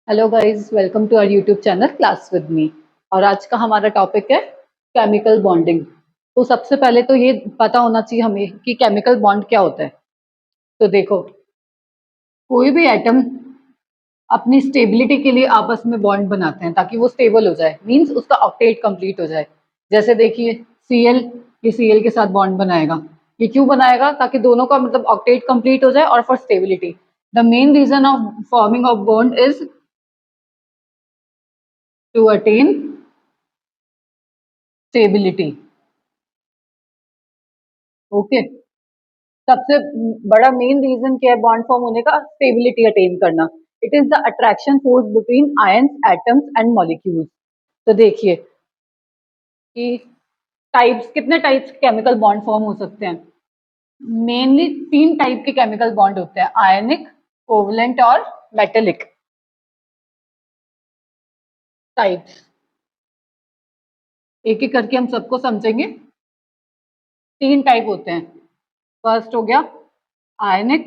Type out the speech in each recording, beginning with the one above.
Hello guys, welcome to our YouTube channel class with me. और आज का हमारा टॉपिक है केमिकल बॉन्डिंग। तो सबसे पहले तो ये पता होना चाहिए हमें कि केमिकल बॉन्ड क्या होता है। तो देखो, कोई भी एटम अपनी स्टेबिलिटी के लिए आपस में बॉन्ड बनाते हैं ताकि वो स्टेबल हो जाए, मींस उसका ऑक्टेट कंप्लीट हो जाए। जैसे देखिए Cl, ये Cl के साथ बॉन्ड बनाएगा। ये क्यों बनाएगा? ताकि दोनों का मतलब ऑक्टेट कंप्लीट हो जाए और for stability. The main reason of forming of bond is to attain stability. Okay, सबसे बड़ा मेन रीजन क्या है बॉन्ड फॉर्म होने का? स्टेबिलिटी अटेन करना। It is the attraction force between ions, atoms and molecules. तो देखिए कि टाइप्स, कितने टाइप्स के केमिकल बॉन्ड फॉर्म हो सकते हैं। मेनली तीन टाइप के केमिकल बॉन्ड होते हैं, आयनिक, कोवलेंट और मेटेलिक टाइप्स। एक एक करके हम सबको समझेंगे। तीन टाइप होते हैं। फर्स्ट हो गया आयनिक,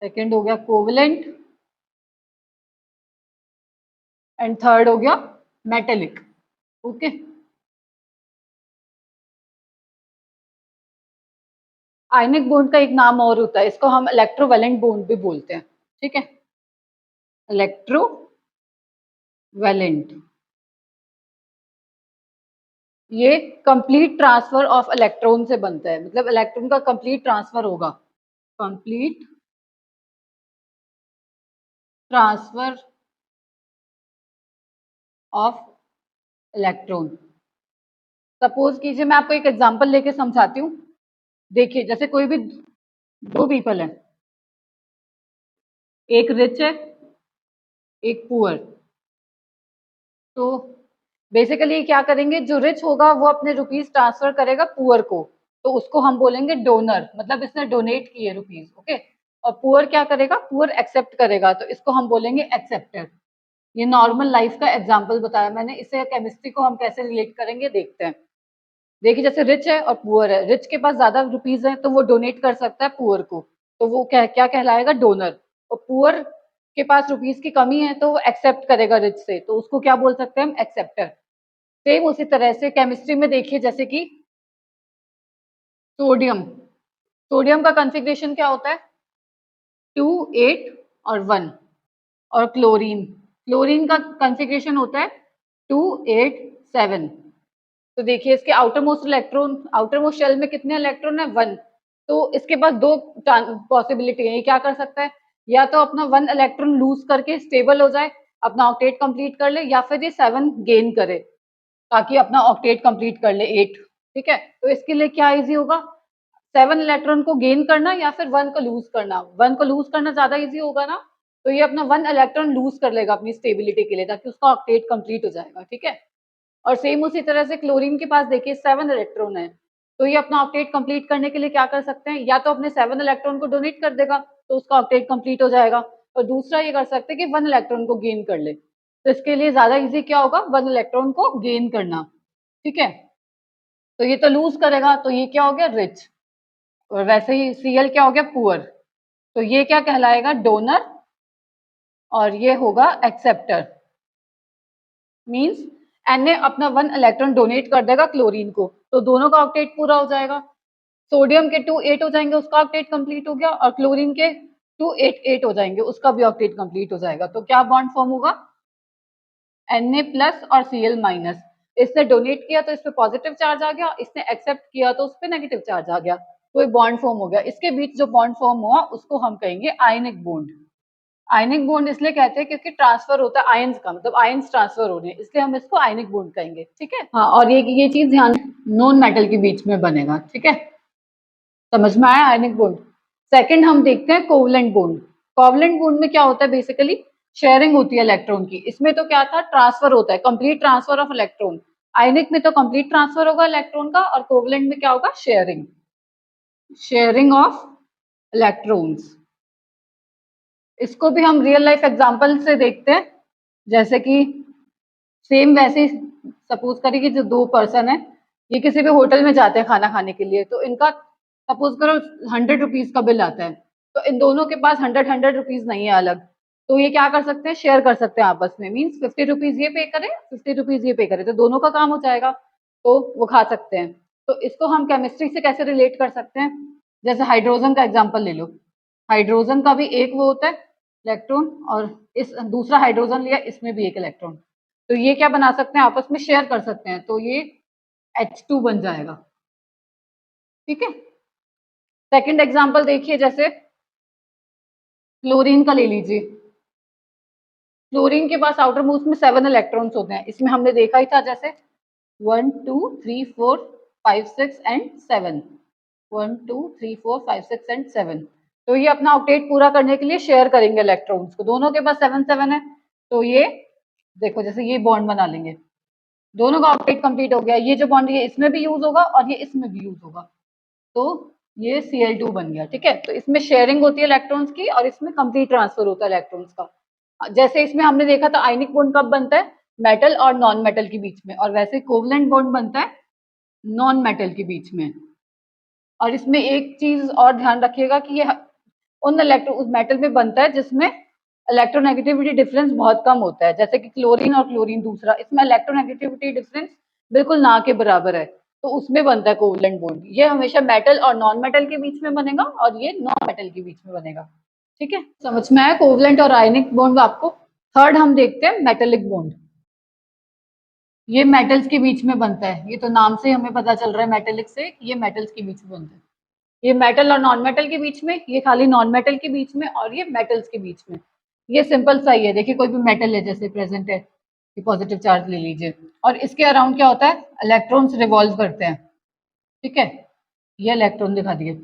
सेकंड हो गया कोवलेंट एंड थर्ड हो गया मेटेलिक। ओके, आयनिक बॉन्ड का एक नाम और होता है, इसको हम इलेक्ट्रोवैलेंट बॉन्ड भी बोलते हैं। ठीक है, इलेक्ट्रोवैलेंट। ये कंप्लीट ट्रांसफर ऑफ इलेक्ट्रॉन से बनता है, मतलब इलेक्ट्रॉन का कंप्लीट ट्रांसफर होगा। Complete transfer of electron. Suppose कीजिए, मैं आपको एक एग्जांपल लेके समझाती हूँ। देखिए, जैसे कोई भी दो पीपल है, एक रिच है एक पुअर। तो बेसिकली क्या करेंगे, जो रिच होगा वो अपने रुपीज ट्रांसफर करेगा पुअर को, तो उसको हम बोलेंगे डोनर, मतलब इसने डोनेट किए रुपीज। ओके, और पुअर क्या करेगा? पुअर एक्सेप्ट करेगा, तो इसको हम बोलेंगे एक्सेप्टर। ये नॉर्मल लाइफ का एग्जांपल बताया मैंने, इससे केमिस्ट्री को हम कैसे रिलेट करेंगे देखते हैं। देखिए, जैसे रिच है और पुअर है, रिच के पास ज्यादा रुपीज है तो वो डोनेट कर सकता है पुअर को, तो वो क्या क्या कहलाएगा? डोनर। और पुअर के पास रुपीज की कमी है तो वो एक्सेप्ट करेगा रिच से, तो उसको क्या बोल सकते हैं हम? एक्सेप्टर। सेम उसी तरह से केमिस्ट्री में देखिए, जैसे कि सोडियम। सोडियम का कॉन्फ़िगरेशन क्या होता है? 2, 8 और 1। और क्लोरीन, क्लोरीन का कॉन्फ़िगरेशन होता है 2, 8, 7। तो देखिए, इसके outermost electron, outermost shell में कितने इलेक्ट्रॉन है? 1। तो इसके पास दो पॉसिबिलिटी है, ये क्या कर सकता है? या तो अपना 1 इलेक्ट्रॉन लूज करके स्टेबल हो जाए, अपना ऑक्टेट कंप्लीट कर ले, या फिर ये 7 गेन करे ताकि अपना ऑक्टेट कंप्लीट कर ले 8। ठीक है, तो इसके लिए क्या इजी होगा? 7 इलेक्ट्रॉन को गेन करना या फिर 1 को लूज करना। 1 को लूज करना ज्यादा इजी होगा ना, तो ये अपना 1 इलेक्ट्रॉन लूज कर लेगा अपनी स्टेबिलिटी के लिए, ताकि उसका ऑक्टेट कंप्लीट हो जाएगा। ठीक है, और सेम उसी तरह से क्लोरीन के पास देखिए 7 इलेक्ट्रॉन है, तो ये अपना ऑक्टेट कंप्लीट करने के लिए क्या कर सकते हैं? या तो अपने 7 इलेक्ट्रॉन को डोनेट कर देगा तो उसका ऑक्टेट कंप्लीट हो जाएगा, और दूसरा ये कर सकते हैं कि 1 इलेक्ट्रॉन को गेन कर ले। तो इसके लिए ज्यादा इजी क्या होगा? 1 इलेक्ट्रॉन को गेन करना। ठीक है, तो ये तो लूज करेगा, तो ये क्या हो गया? रिच। और वैसे ही Cl क्या हो गया? पुअर। तो ये क्या कहलाएगा? डोनर। और ये होगा एक्सेप्टर। मींस Na अपना 1 इलेक्ट्रॉन डोनेट कर देगा क्लोरीन को, तो दोनों का ऑक्टेट पूरा हो जाएगा। सोडियम के 2, 8 हो जाएंगे, उसका ऑक्टेट कंप्लीट हो गया, और क्लोरीन के 2, 8, 8 हो जाएंगे, उसका भी ऑक्टेट कंप्लीट हो जाएगा। तो क्या बॉन्ड फॉर्म होगा? Na प्लस और Cl माइनस। इसने डोनेट किया तो इस पे पॉजिटिव चार्ज आ गया, इसने एक्सेप्ट किया तो उस पे नेगेटिव चार्ज आ गया, तो एक बॉन्ड फॉर्म हो गया। इसके बीच जो बॉन्ड फॉर्म हुआ उसको हम कहेंगे आयनिक बॉन्ड। आयनिक बॉन्ड इसलिए कहते हैं क्योंकि ट्रांसफर होता है आयंस का, मतलब आयंस ट्रांसफर हो रहे हैं, इसलिए हम इसको आयनिक बॉन्ड कहेंगे। ठीक है, हाँ, और ये चीज ध्यान, नॉन मेटल के बीच में बनेगा। ठीक है, समझ में आया आयनिक बॉन्ड। सेकंड हम देखते हैं कोवलेंट बॉन्ड। कोवलेंट बॉन्ड में क्या होता है? बेसिकली शेयरिंग होती है इलेक्ट्रॉन की। इसमें तो क्या था? ट्रांसफर होता है, कंप्लीट ट्रांसफर ऑफ इलेक्ट्रॉन। आयनिक में तो कंप्लीट ट्रांसफर होगा इलेक्ट्रॉन का, और कोवलेंट में क्या होगा? Sharing, sharing of electrons. इसको भी हम रियल लाइफ एग्जांपल से देखते हैं, जैसे कि सेम वैसे सपोज करिए कि जो दो पर्सन है, ये किसी भी होटल में जाते हैं खाना खाने के लिए, तो इनका सपोज करो 100 रुपीज का बिल आता है, तो इन दोनों के पास 100 100 रुपीज नहीं है अलग, तो ये क्या कर सकते हैं, शेयर कर सकते हैं आपस में, मीन्स 50 रुपीज ये पे करे, 50 रुपीज ये पे करे, तो दोनों का काम हो जाएगा, तो वो खा सकते हैं। तो इसको हम केमिस्ट्री से कैसे रिलेट कर सकते हैं, जैसे हाइड्रोजन का एग्जाम्पल ले लो। हाइड्रोजन का भी एक वो होता है इलेक्ट्रॉन, और इस दूसरा हाइड्रोजन लिया, इसमें भी एक इलेक्ट्रॉन, तो ये क्या बना सकते हैं, आपस में शेयर कर सकते हैं, तो ये H2 बन जाएगा। ठीक है, सेकंड एग्जांपल देखिए, जैसे क्लोरीन का ले लीजिए। क्लोरीन के पास आउटर मोस्ट में 7 इलेक्ट्रॉन्स होते हैं, इसमें हमने देखा ही था, जैसे 1 2 3 4 5 6 एंड 7, 1 2 3 4 5 6 एंड 7। तो ये अपना ऑक्टेट पूरा करने के लिए शेयर करेंगे इलेक्ट्रॉन्स को, दोनों के पास 7 7 है, तो ये देखो जैसे ये बॉन्ड बना लेंगे, दोनों का ऑक्टेट कंप्लीट हो गया। ये जो बॉन्ड ये इसमें भी यूज होगा और ये इसमें भी यूज होगा, तो ये Cl2 बन गया। ठीक है, तो इसमें शेयरिंग होती है इलेक्ट्रॉन्स की और इसमें कंप्लीट ट्रांसफर होता है इलेक्ट्रॉन्स का। जैसे इसमें हमने देखा था आयनिक बॉन्ड कब बनता है, मेटल और नॉन मेटल के बीच में, और वैसे कोवलेंट बॉन्ड बनता है नॉन मेटल के बीच में। और इसमें एक चीज और ध्यान रखिएगा कि ये उन इलेक्ट्रॉन उस मेटल में बनता है जिसमें इलेक्ट्रोनेगेटिविटी डिफरेंस बहुत कम होता है, जैसे कि क्लोरीन और क्लोरीन दूसरा, इसमें इलेक्ट्रोनेगेटिविटी डिफरेंस बिल्कुल ना के बराबर है, तो उसमें बनता है कोवलेंट बॉन्ड। ये हमेशा मेटल और नॉन मेटल के बीच में बनेगा और ये नॉन मेटल के बीच में बनेगा। ठीक है, समझ में आया कोवलेंट और आयनिक बॉन्ड आपको। थर्ड हम देखते हैं मेटेलिक बॉन्ड। ये मेटल्स के बीच में बनता है, ये तो नाम से हमें पता चल रहा है मेटेलिक से कि ये मेटल्स के बीच में बनता है। ये मेटल और नॉन मेटल के बीच में, ये खाली नॉन मेटल के बीच में, और ये मेटल्स के बीच में। ये सिंपल सा ही है, देखिए कोई भी मेटल है जैसे प्रेजेंट है, ये पॉजिटिव चार्ज ले लीजिए, और इसके अराउंड क्या होता है, इलेक्ट्रॉन्स रिवॉल्व करते हैं। ठीक है, ये इलेक्ट्रॉन दिखा दिए,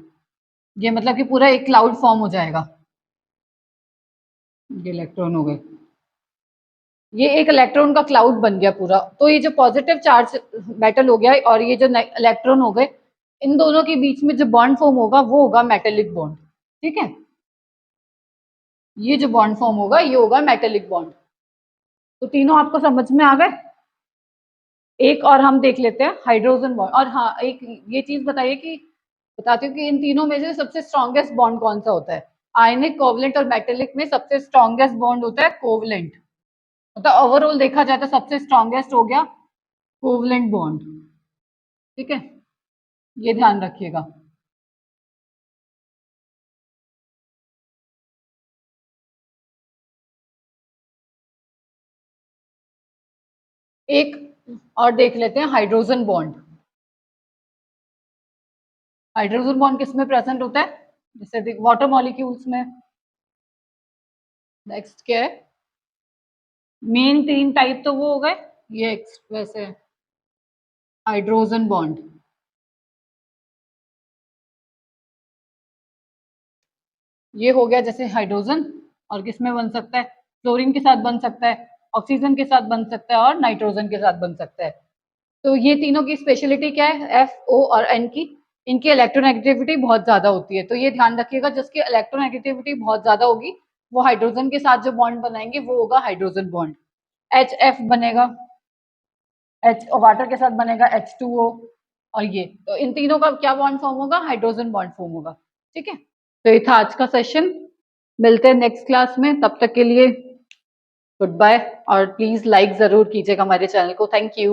ये मतलब कि पूरा एक क्लाउड फॉर्म हो जाएगा, ये इलेक्ट्रॉन हो गए, ये एक इलेक्ट्रॉन का क्लाउड बन गया पूरा। तो ये जो पॉजिटिव चार्ज मेटल हो गया और ये जो इलेक्ट्रॉन हो गए, इन दोनों के बीच में जो बॉन्ड फॉर्म होगा वो होगा मेटेलिक बॉन्ड। ठीक है, ये जो बॉन्ड फॉर्म होगा ये होगा मेटेलिक बॉन्ड। तो तीनों आपको समझ में आ गए। एक और हम देख लेते हैं हाइड्रोजन बॉन्ड। और हाँ, एक ये चीज बताइए कि बताती हूँ कि इन तीनों में से सबसे स्ट्रॉन्गेस्ट बॉन्ड कौन सा होता है। आयनिक, कोवलेंट और मेटेलिक में सबसे स्ट्रॉन्गेस्ट बॉन्ड होता है कोवलेंट, मतलब ओवरऑल देखा जाए तो सबसे स्ट्रॉन्गेस्ट हो गया कोवलेंट बॉन्ड। ठीक है, ये ध्यान रखिएगा। एक और देख लेते हैं हाइड्रोजन बॉन्ड। हाइड्रोजन बॉन्ड किस में प्रेजेंट होता है, जैसे वाटर मॉलिक्यूल्स में। नेक्स्ट क्या है, मेन तीन टाइप तो वो हो गए, ये वैसे हाइड्रोजन बॉन्ड, ये हो गया जैसे हाइड्रोजन, और किस में बन सकता है, क्लोरीन के साथ बन सकता है, ऑक्सीजन के साथ बन सकता है, और नाइट्रोजन के साथ बन सकता है। तो ये तीनों की स्पेशलिटी क्या है, एफ, ओ और एन की, इनकी इलेक्ट्रोनेगेटिविटी बहुत ज्यादा होती है। तो ये ध्यान रखिएगा, जिसकी इलेक्ट्रोनेगेटिविटी बहुत ज्यादा होगी वो हाइड्रोजन के साथ जो बॉन्ड बनाएंगे वो होगा हाइड्रोजन बॉन्ड। एच एफ बनेगा, एच वाटर के साथ बनेगा H2O, और ये तो इन तीनों का क्या बॉन्ड फॉर्म होगा, हाइड्रोजन बॉन्ड फॉर्म होगा। ठीक है, तो ये था आज का सेशन, मिलते हैं नेक्स्ट क्लास में, तब तक के लिए गुड बाय, और प्लीज लाइक जरूर कीजिएगा हमारे चैनल को। Thank you.